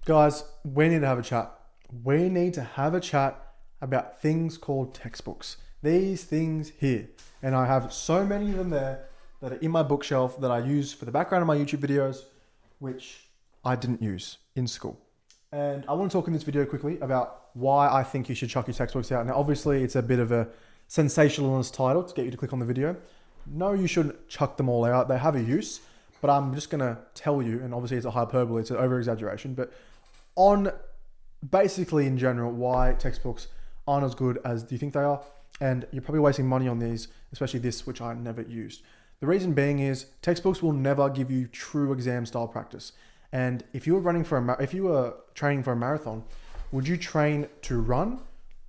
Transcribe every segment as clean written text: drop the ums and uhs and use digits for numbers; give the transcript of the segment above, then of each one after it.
Guys, we need to have a chat. We need to have a chat about things called textbooks. These things here. And I have so many of them there that are in my bookshelf that I use for the background of my YouTube videos, which I didn't use in school. And I want to talk in this video quickly about why I think you should chuck your textbooks out. Now, obviously, it's a bit of a sensationalist title to get you to click on the video. No, you shouldn't chuck them all out. They have a use, but I'm just going to tell you, and obviously it's a hyperbole, it's an over-exaggeration, but on basically in general, why textbooks aren't as good as you think they are. And you're probably wasting money on these, especially this, which I never used. The reason being is textbooks will never give you true exam style practice. And if you were training for a marathon, would you train to run,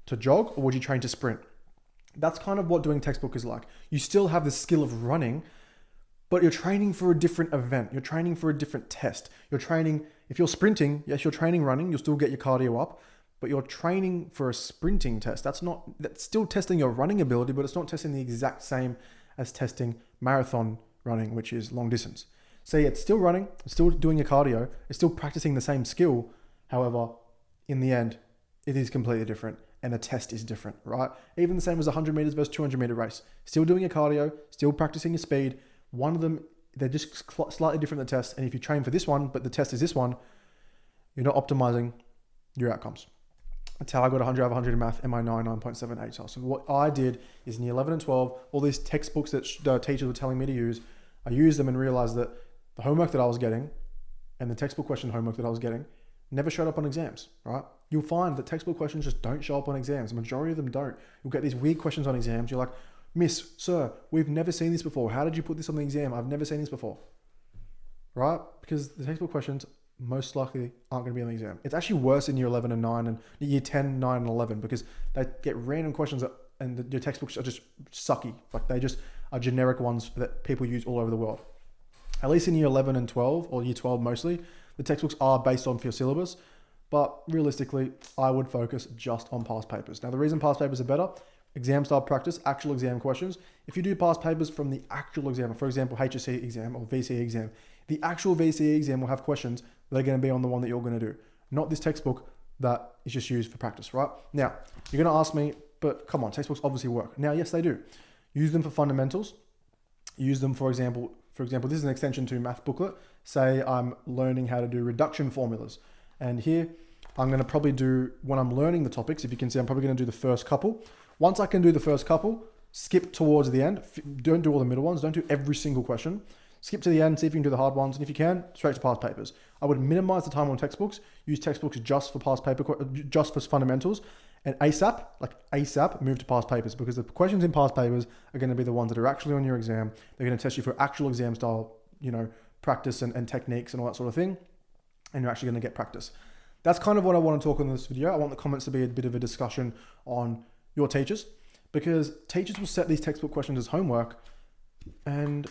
to jog, or would you train to sprint? That's kind of what doing textbook is like. You still have the skill of running, but you're training for a different event. You're training for a different test. You're training, if you're sprinting, yes, you're training running, you'll still get your cardio up, but you're training for a sprinting test. That's still testing your running ability, but it's not testing the exact same as testing marathon running, which is long distance. See, it's still running, it's still doing your cardio, it's still practicing the same skill. However, in the end, it is completely different and the test is different, right? Even the same as 100 meters versus 200 meter race. Still doing your cardio, still practicing your speed. One of them, they're just slightly different than the test. And if you train for this one, but the test is this one, you're not optimizing your outcomes. That's how I got 100 out of 100 in math and my 9.78. So what I did is in year 11 and 12, all these textbooks that the teachers were telling me to use, I used them and realized that the homework that I was getting and the textbook question homework that I was getting never showed up on exams, right? You'll find that textbook questions just don't show up on exams. The majority of them don't. You'll get these weird questions on exams. You're like, Miss, sir, we've never seen this before. How did you put this on the exam? I've never seen this before, right? Because the textbook questions most likely aren't going to be on the exam. It's actually worse in year 11 and 9 and year 10, 9 and 11 because they get random questions and your textbooks are just sucky. Like they just are generic ones that people use all over the world. At least in year 11 and 12 or year 12 mostly, the textbooks are based on your syllabus, but realistically, I would focus just on past papers. Now, the reason past papers are better, exam style practice, actual exam questions. If you do past papers from the actual exam, for example, HSC exam or VCE exam, the actual VCE exam will have questions that are going to be on the one that you're going to do, not this textbook that is just used for practice, right? Now, you're going to ask me, but come on, textbooks obviously work. Now, yes, they do. Use them for fundamentals. Use them, for example, this is an extension to math booklet. Say I'm learning how to do reduction formulas. And here, I'm going to probably do, when I'm learning the topics, if you can see, I'm probably going to do the first couple. Once I can do the first couple, skip towards the end. Don't do all the middle ones. Don't do every single question. Skip to the end, see if you can do the hard ones. And if you can, straight to past papers. I would minimize the time on textbooks. Use textbooks just for past paper, just for fundamentals. And ASAP, move to past papers because the questions in past papers are going to be the ones that are actually on your exam. They're going to test you for actual exam style, practice and techniques and all that sort of thing. And you're actually going to get practice. That's kind of what I want to talk in this video. I want the comments to be a bit of a discussion on your teachers because teachers will set these textbook questions as homework and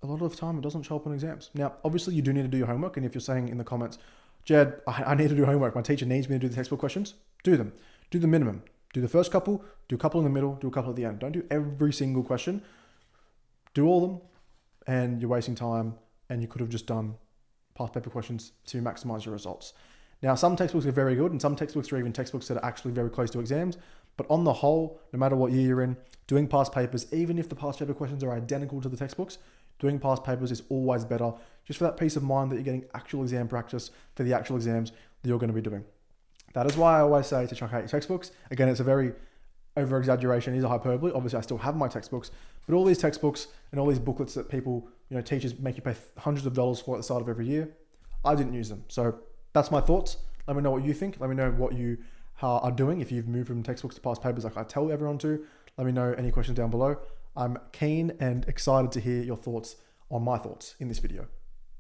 a lot of the time it doesn't show up on exams. Now, obviously you do need to do your homework. And if you're saying in the comments, Jed, I need to do homework. My teacher needs me to do the textbook questions. Do them. Do the minimum. Do the first couple, do a couple in the middle, do a couple at the end. Don't do every single question. Do all of them and you're wasting time and you could have just done past paper questions to maximize your results. Now, some textbooks are very good and some textbooks are even textbooks that are actually very close to exams. But on the whole, no matter what year you're in, doing past papers, even if the past paper questions are identical to the textbooks, doing past papers is always better just for that peace of mind that you're getting actual exam practice for the actual exams that you're going to be doing. That is why I always say to chuck out your textbooks. Again, it's a very over-exaggeration, it is a hyperbole. Obviously, I still have my textbooks, but all these textbooks and all these booklets that people, teachers make you pay hundreds of dollars for at the start of every year, I didn't use them. So that's my thoughts. Let me know what you think. Let me know what you are doing if you've moved from textbooks to past papers like I tell everyone to. Let me know any questions down below. I'm keen and excited to hear your thoughts on my thoughts in this video.